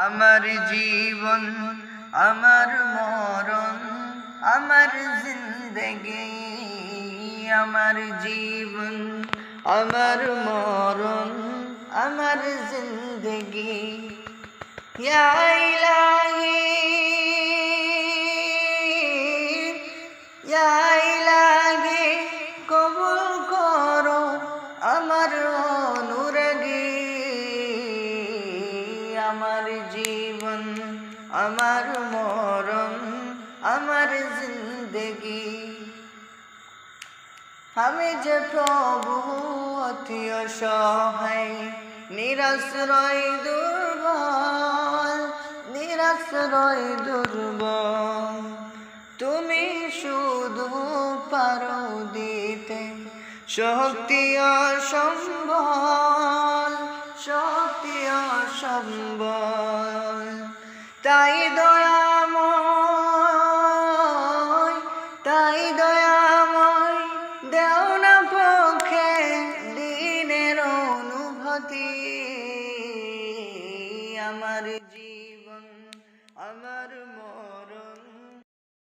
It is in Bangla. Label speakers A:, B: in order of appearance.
A: আমার জীবন, আমার মরণ, আমার জিন্দগি। আমার জীবন, আমার মরণ, আমার জিন্দগি। ইয়া ইলাহি, ইয়া ইলাহি, কবুল করো আমার অনুরাগী। আমার জীবন, আমার মরণ, আমার জিন্দগি। আমি যে প্রভু অতি অসহায়, নিরাশ্রয় দুর্বল, নিরাশ্রয় দুর্বল। তুমি শুধু পারো দিতে শক্তি অসম্বল, শক্তি অসম্বল। তাই দয়াময়, তাই দয়াময়, দেও না পক্ষে দিনের অনুভূতি। আমার জীবন, আমার